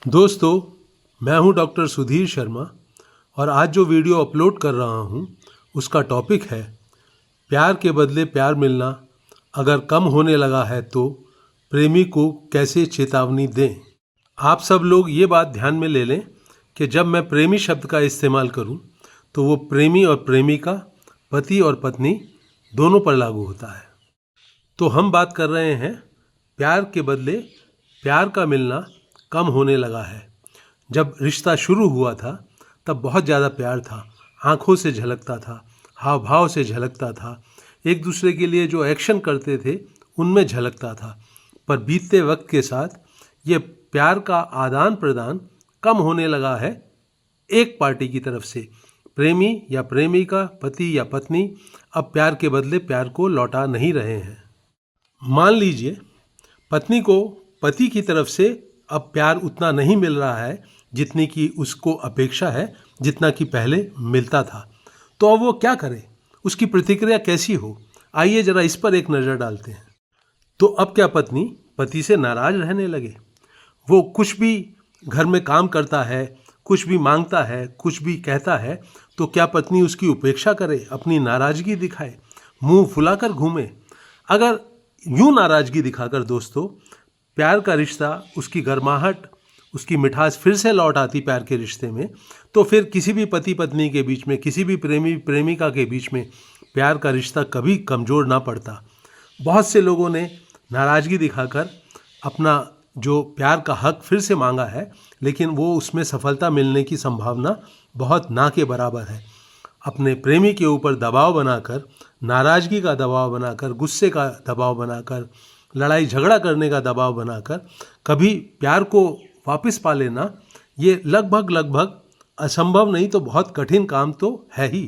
दोस्तों, मैं हूं डॉक्टर सुधीर शर्मा और आज जो वीडियो अपलोड कर रहा हूं उसका टॉपिक है प्यार के बदले प्यार मिलना अगर कम होने लगा है तो प्रेमी को कैसे चेतावनी दें। आप सब लोग ये बात ध्यान में ले लें कि जब मैं प्रेमी शब्द का इस्तेमाल करूं तो वो प्रेमी और प्रेमिका, पति और पत्नी दोनों पर लागू होता है। तो हम बात कर रहे हैं प्यार के बदले प्यार का मिलना कम होने लगा है। जब रिश्ता शुरू हुआ था तब बहुत ज़्यादा प्यार था, आंखों से झलकता था, हाव भाव से झलकता था, एक दूसरे के लिए जो एक्शन करते थे उनमें झलकता था। पर बीतते वक्त के साथ ये प्यार का आदान प्रदान कम होने लगा है एक पार्टी की तरफ से। प्रेमी या प्रेमिका, पति या पत्नी अब प्यार के बदले प्यार को लौटा नहीं रहे हैं। मान लीजिए पत्नी को पति की तरफ से अब प्यार उतना नहीं मिल रहा है जितनी की उसको अपेक्षा है, जितना कि पहले मिलता था। तो अब वो क्या करे, उसकी प्रतिक्रिया कैसी हो, आइए जरा इस पर एक नज़र डालते हैं। तो अब क्या पत्नी पति से नाराज रहने लगे? वो कुछ भी घर में काम करता है, कुछ भी मांगता है, कुछ भी कहता है, तो क्या पत्नी उसकी उपेक्षा करे, अपनी नाराज़गी दिखाए, मुंह फुलाकर घूमे? अगर यूं नाराज़गी दिखाकर दोस्तों प्यार का रिश्ता, उसकी गर्माहट, उसकी मिठास फिर से लौट आती प्यार के रिश्ते में, तो फिर किसी भी पति पत्नी के बीच में, किसी भी प्रेमी प्रेमिका के बीच में प्यार का रिश्ता कभी कमज़ोर ना पड़ता। बहुत से लोगों ने नाराज़गी दिखाकर अपना जो प्यार का हक फिर से मांगा है, लेकिन वो उसमें सफलता मिलने की संभावना बहुत ना के बराबर है। अपने प्रेमी के ऊपर दबाव बनाकर, नाराज़गी का दबाव बनाकर, गुस्से का दबाव बनाकर, लड़ाई झगड़ा करने का दबाव बनाकर कभी प्यार को वापस पा लेना, ये लगभग असंभव नहीं तो बहुत कठिन काम तो है ही।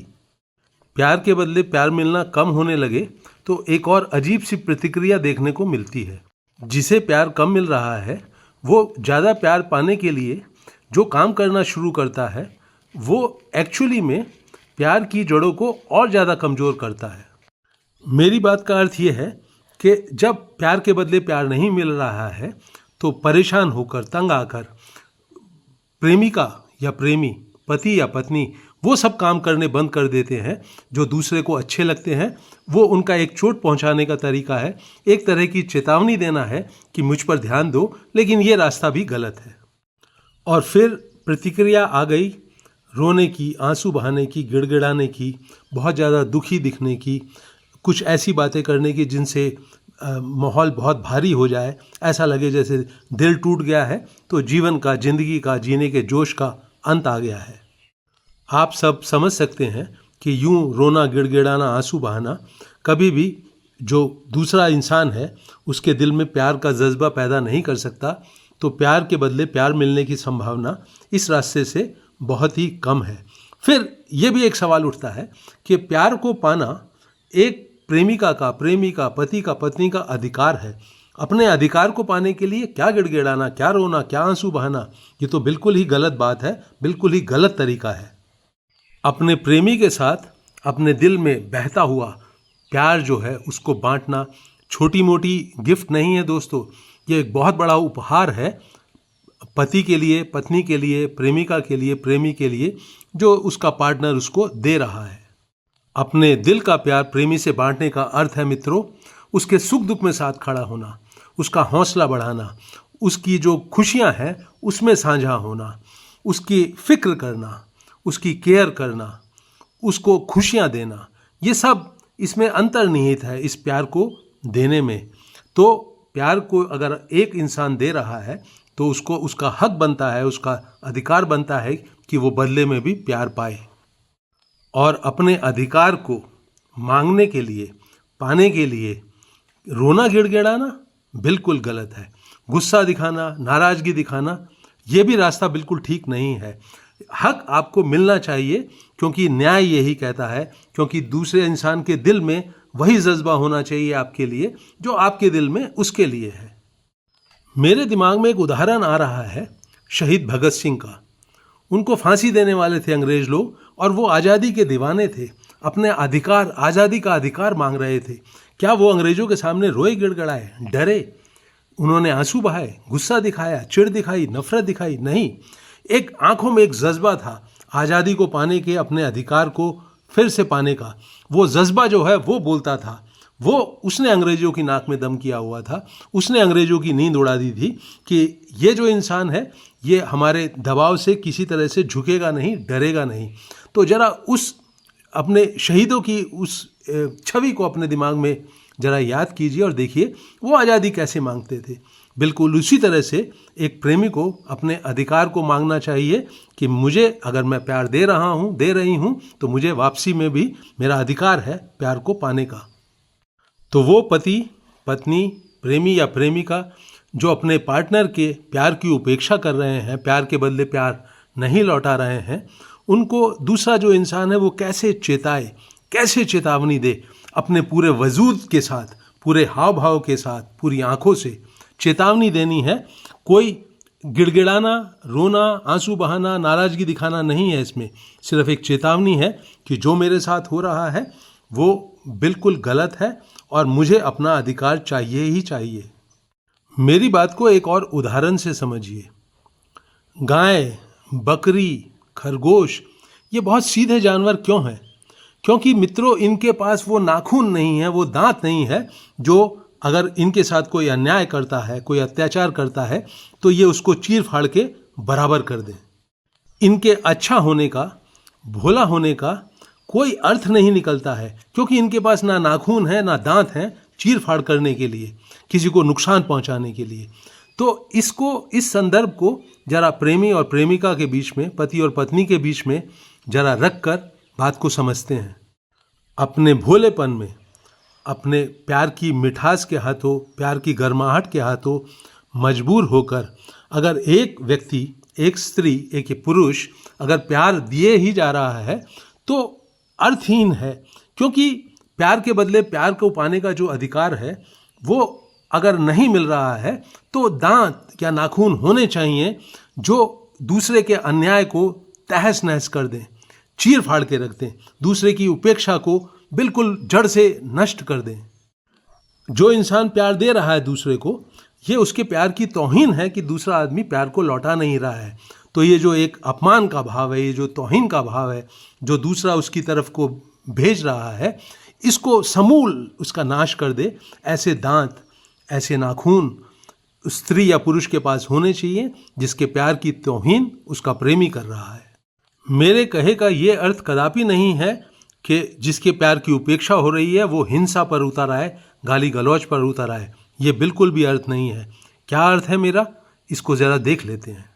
प्यार के बदले प्यार मिलना कम होने लगे तो एक और अजीब सी प्रतिक्रिया देखने को मिलती है। जिसे प्यार कम मिल रहा है वो ज़्यादा प्यार पाने के लिए जो काम करना शुरू करता है वो एक्चुअली में प्यार की जड़ों को और ज़्यादा कमज़ोर करता है। मेरी बात का अर्थ ये है कि जब प्यार के बदले प्यार नहीं मिल रहा है तो परेशान होकर, तंग आकर प्रेमिका या प्रेमी, पति या पत्नी वो सब काम करने बंद कर देते हैं जो दूसरे को अच्छे लगते हैं। वो उनका एक चोट पहुंचाने का तरीका है, एक तरह की चेतावनी देना है कि मुझ पर ध्यान दो, लेकिन ये रास्ता भी गलत है। और फिर प्रतिक्रिया आ गई रोने की, आंसू बहाने की, गिड़गिड़ाने की, बहुत ज़्यादा दुखी दिखने की, कुछ ऐसी बातें करने की जिनसे माहौल बहुत भारी हो जाए, ऐसा लगे जैसे दिल टूट गया है, तो जीवन का, जिंदगी का, जीने के जोश का अंत आ गया है। आप सब समझ सकते हैं कि यूं रोना, गिड़गिड़ाना, आंसू बहाना कभी भी जो दूसरा इंसान है उसके दिल में प्यार का जज्बा पैदा नहीं कर सकता। तो प्यार के बदले प्यार मिलने की संभावना इस रास्ते से बहुत ही कम है। फिर ये भी एक सवाल उठता है कि प्यार को पाना एक प्रेमिका का, प्रेमी का, पति का, पत्नी का अधिकार है। अपने अधिकार को पाने के लिए क्या गिड़गिड़ाना, क्या रोना, क्या आंसू बहाना, ये तो बिल्कुल ही गलत बात है, बिल्कुल ही गलत तरीका है। अपने प्रेमी के साथ अपने दिल में बहता हुआ प्यार जो है उसको बांटना छोटी मोटी गिफ्ट नहीं है दोस्तों, ये एक बहुत बड़ा उपहार है पति के लिए, पत्नी के लिए, प्रेमिका के लिए, प्रेमी के लिए, जो उसका पार्टनर उसको दे रहा है। अपने दिल का प्यार प्रेमी से बांटने का अर्थ है मित्रों, उसके सुख दुख में साथ खड़ा होना, उसका हौसला बढ़ाना, उसकी जो खुशियां हैं उसमें साझा होना, उसकी फिक्र करना, उसकी केयर करना, उसको खुशियां देना, ये सब इसमें अंतर्निहित है इस प्यार को देने में। तो प्यार को अगर एक इंसान दे रहा है तो उसको उसका हक बनता है, उसका अधिकार बनता है कि वो बदले में भी प्यार पाए। और अपने अधिकार को मांगने के लिए, पाने के लिए रोना, गिड़गिड़ाना बिल्कुल गलत है। गुस्सा दिखाना, नाराज़गी दिखाना, ये भी रास्ता बिल्कुल ठीक नहीं है। हक आपको मिलना चाहिए क्योंकि न्याय यही कहता है, क्योंकि दूसरे इंसान के दिल में वही जज्बा होना चाहिए आपके लिए जो आपके दिल में उसके लिए है। मेरे दिमाग में एक उदाहरण आ रहा है शहीद भगत सिंह का। उनको फांसी देने वाले थे अंग्रेज लोग और वो आज़ादी के दीवाने थे, अपने अधिकार, आज़ादी का अधिकार मांग रहे थे। क्या वो अंग्रेजों के सामने रोए, गिड़गिड़ाए, डरे? उन्होंने आंसू बहाए, गुस्सा दिखाया, चिढ़ दिखाई, नफरत दिखाई? नहीं, एक आंखों में एक जज्बा था आज़ादी को पाने के, अपने अधिकार को फिर से पाने का। वो जज्बा जो है वो बोलता था। वो उसने अंग्रेजों की नाक में दम किया हुआ था, उसने अंग्रेजों की नींद उड़ा दी थी कि ये जो इंसान है ये हमारे दबाव से किसी तरह से झुकेगा नहीं, डरेगा नहीं। तो जरा उस अपने शहीदों की उस छवि को अपने दिमाग में जरा याद कीजिए और देखिए वो आज़ादी कैसे मांगते थे। बिल्कुल उसी तरह से एक प्रेमी को अपने अधिकार को मांगना चाहिए कि मुझे अगर मैं प्यार दे रहा हूँ, दे रही हूँ, तो मुझे वापसी में भी मेरा अधिकार है प्यार को पाने का। तो वो पति, पत्नी, प्रेमी या प्रेमिका जो अपने पार्टनर के प्यार की उपेक्षा कर रहे हैं, प्यार के बदले प्यार नहीं लौटा रहे हैं, उनको दूसरा जो इंसान है वो कैसे चेताए, कैसे चेतावनी दे, अपने पूरे वजूद के साथ, पूरे हाव भाव के साथ, पूरी आंखों से चेतावनी देनी है। कोई गिड़गिड़ाना, रोना, आंसू बहाना, नाराजगी दिखाना नहीं है इसमें। सिर्फ एक चेतावनी है कि जो मेरे साथ हो रहा है वो बिल्कुल गलत है और मुझे अपना अधिकार चाहिए ही चाहिए। मेरी बात को एक और उदाहरण से समझिए। गाय, बकरी, खरगोश ये बहुत सीधे जानवर क्यों हैं? क्योंकि मित्रों इनके पास वो नाखून नहीं है, वो दांत नहीं है जो अगर इनके साथ कोई अन्याय करता है, कोई अत्याचार करता है तो ये उसको चीर फाड़ के बराबर कर दें। इनके अच्छा होने का, भोला होने का कोई अर्थ नहीं निकलता है, क्योंकि इनके पास ना नाखून है ना दांत हैं चीर फाड़ करने के लिए, किसी को नुकसान पहुंचाने के लिए। तो इस संदर्भ को जरा प्रेमी और प्रेमिका के बीच में, पति और पत्नी के बीच में जरा रख कर बात को समझते हैं। अपने भोलेपन में, अपने प्यार की मिठास के हाथों, प्यार की गर्माहट के हाथों मजबूर होकर अगर एक व्यक्ति, एक स्त्री, एक पुरुष अगर प्यार दिए ही जा रहा है तो अर्थहीन है। क्योंकि प्यार के बदले प्यार को पाने का जो अधिकार है वो अगर नहीं मिल रहा है तो दांत या नाखून होने चाहिए जो दूसरे के अन्याय को तहस नहस कर दें, चीर फाड़ के रख दें, दूसरे की उपेक्षा को बिल्कुल जड़ से नष्ट कर दें। जो इंसान प्यार दे रहा है दूसरे को, ये उसके प्यार की तौहीन है कि दूसरा आदमी प्यार को लौटा नहीं रहा है। तो ये जो एक अपमान का भाव है, ये जो तौहीन का भाव है जो दूसरा उसकी तरफ को भेज रहा है, इसको समूल उसका नाश कर दे। ऐसे दांत, ऐसे नाखून स्त्री या पुरुष के पास होने चाहिए जिसके प्यार की तौहीन उसका प्रेमी कर रहा है। मेरे कहे का ये अर्थ कदापि नहीं है कि जिसके प्यार की उपेक्षा हो रही है वो हिंसा पर उतर आए, गाली गलौज पर उतर आए। ये बिल्कुल भी अर्थ नहीं है। क्या अर्थ है मेरा, इसको ज़रा देख लेते हैं।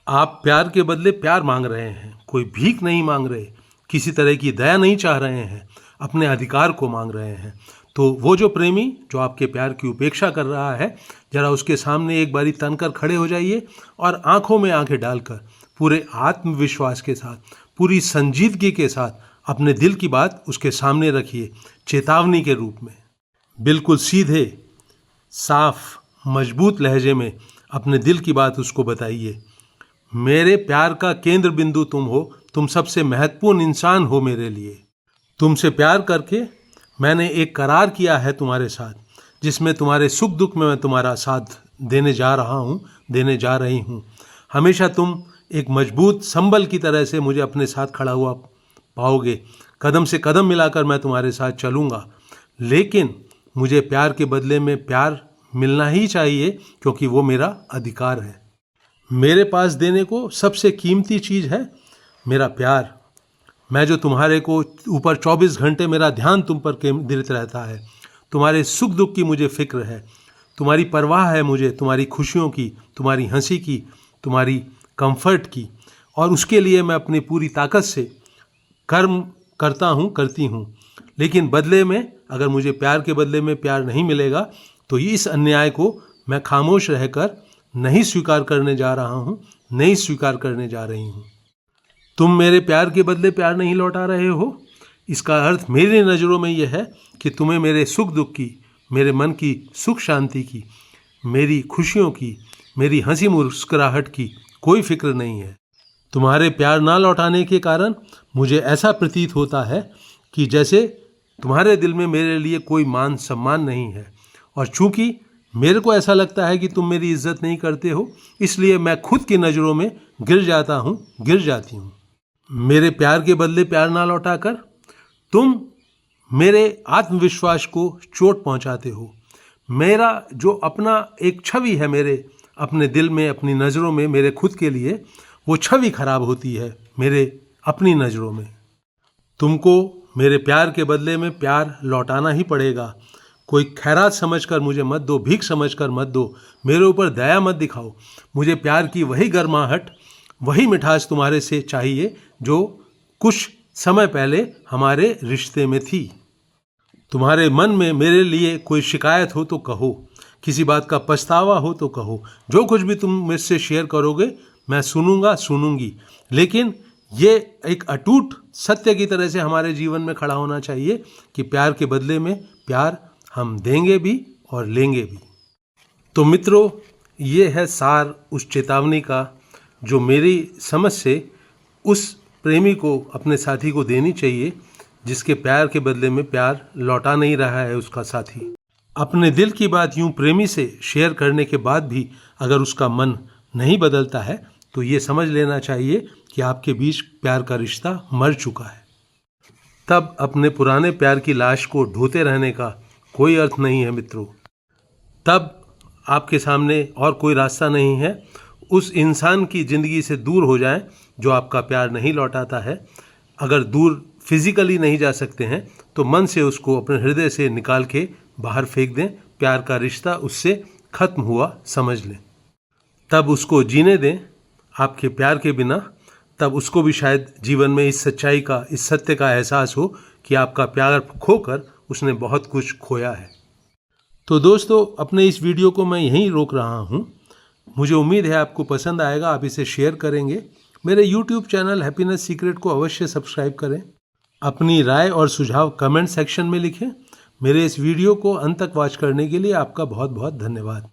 आप प्यार के बदले प्यार मांग रहे हैं, कोई भीख नहीं मांग रहे, किसी तरह की दया नहीं चाह रहे हैं, अपने अधिकार को मांग रहे हैं। तो वो जो प्रेमी जो आपके प्यार की उपेक्षा कर रहा है, जरा उसके सामने एक बारी तनकर खड़े हो जाइए और आंखों में आंखें डालकर पूरे आत्मविश्वास के साथ, पूरी संजीदगी के साथ अपने दिल की बात उसके सामने रखिए, चेतावनी के रूप में। बिल्कुल सीधे, साफ, मजबूत लहजे में अपने दिल की बात उसको बताइए। मेरे प्यार का केंद्र बिंदु तुम हो, तुम सबसे महत्वपूर्ण इंसान हो मेरे लिए। तुमसे प्यार करके मैंने एक करार किया है तुम्हारे साथ, जिसमें तुम्हारे सुख दुख में मैं तुम्हारा साथ देने जा रहा हूँ, देने जा रही हूँ। हमेशा तुम एक मजबूत संबल की तरह से मुझे अपने साथ खड़ा हुआ पाओगे। कदम से कदम मिलाकर मैं तुम्हारे साथ चलूँगा, लेकिन मुझे प्यार के बदले में प्यार मिलना ही चाहिए, क्योंकि वो मेरा अधिकार है। मेरे पास देने को सबसे कीमती चीज़ है मेरा प्यार। मैं जो तुम्हारे को ऊपर 24 घंटे मेरा ध्यान तुम पर केंद्रित रहता है, तुम्हारे सुख दुख की मुझे फिक्र है, तुम्हारी परवाह है मुझे, तुम्हारी खुशियों की, तुम्हारी हंसी की, तुम्हारी कंफर्ट की, और उसके लिए मैं अपनी पूरी ताकत से कर्म करता हूँ, करती हूँ। लेकिन बदले में अगर मुझे प्यार के बदले में प्यार नहीं मिलेगा तो इस अन्याय को मैं खामोश रहकर नहीं स्वीकार करने जा रहा हूँ, नहीं स्वीकार करने जा रही हूँ। तुम मेरे प्यार के बदले प्यार नहीं लौटा रहे हो, इसका अर्थ मेरी नज़रों में यह है कि तुम्हें मेरे सुख दुख की, मेरे मन की सुख शांति की, मेरी खुशियों की, मेरी हंसी मुस्कुराहट की कोई फिक्र नहीं है। तुम्हारे प्यार ना लौटाने के कारण मुझे ऐसा प्रतीत होता है कि जैसे तुम्हारे दिल में मेरे लिए कोई मान सम्मान नहीं है, और चूंकि मेरे को ऐसा लगता है कि तुम मेरी इज्जत नहीं करते हो, इसलिए मैं खुद की नज़रों में गिर जाता हूँ, गिर जाती हूँ। मेरे प्यार के बदले प्यार ना लौटाकर तुम मेरे आत्मविश्वास को चोट पहुँचाते हो। मेरा जो अपना एक छवि है मेरे अपने दिल में, अपनी नज़रों में, मेरे खुद के लिए, वो छवि खराब होती है मेरे अपनी नज़रों में। तुमको मेरे प्यार के बदले में प्यार लौटाना ही पड़ेगा। कोई खैरात समझकर मुझे मत दो, भीख समझकर मत दो, मेरे ऊपर दया मत दिखाओ। मुझे प्यार की वही गर्माहट, वही मिठास तुम्हारे से चाहिए जो कुछ समय पहले हमारे रिश्ते में थी। तुम्हारे मन में मेरे लिए कोई शिकायत हो तो कहो, किसी बात का पछतावा हो तो कहो, जो कुछ भी तुम मुझसे शेयर करोगे मैं सुनूंगा, सुनूंगी। लेकिन ये एक अटूट सत्य की तरह से हमारे जीवन में खड़ा होना चाहिए कि प्यार के बदले में प्यार हम देंगे भी और लेंगे भी। तो मित्रों, ये है सार उस चेतावनी का जो मेरी समझ से उस प्रेमी को, अपने साथी को देनी चाहिए जिसके प्यार के बदले में प्यार लौटा नहीं रहा है उसका साथी। अपने दिल की बात यूं प्रेमी से शेयर करने के बाद भी अगर उसका मन नहीं बदलता है तो ये समझ लेना चाहिए कि आपके बीच प्यार का रिश्ता मर चुका है। तब अपने पुराने प्यार की लाश को ढोते रहने का कोई अर्थ नहीं है मित्रों। तब आपके सामने और कोई रास्ता नहीं है। उस इंसान की ज़िंदगी से दूर हो जाएं जो आपका प्यार नहीं लौटाता है। अगर दूर फिजिकली नहीं जा सकते हैं तो मन से उसको अपने हृदय से निकाल के बाहर फेंक दें। प्यार का रिश्ता उससे खत्म हुआ समझ लें। तब उसको जीने दें आपके प्यार के बिना। तब उसको भी शायद जीवन में इस सच्चाई का, इस सत्य का एहसास हो कि आपका प्यार खोकर उसने बहुत कुछ खोया है। तो दोस्तों, अपने इस वीडियो को मैं यहीं रोक रहा हूँ। मुझे उम्मीद है आपको पसंद आएगा, आप इसे शेयर करेंगे। मेरे YouTube चैनल हैप्पीनेस सीक्रेट को अवश्य सब्सक्राइब करें। अपनी राय और सुझाव कमेंट सेक्शन में लिखें। मेरे इस वीडियो को अंत तक वॉच करने के लिए आपका बहुत बहुत धन्यवाद।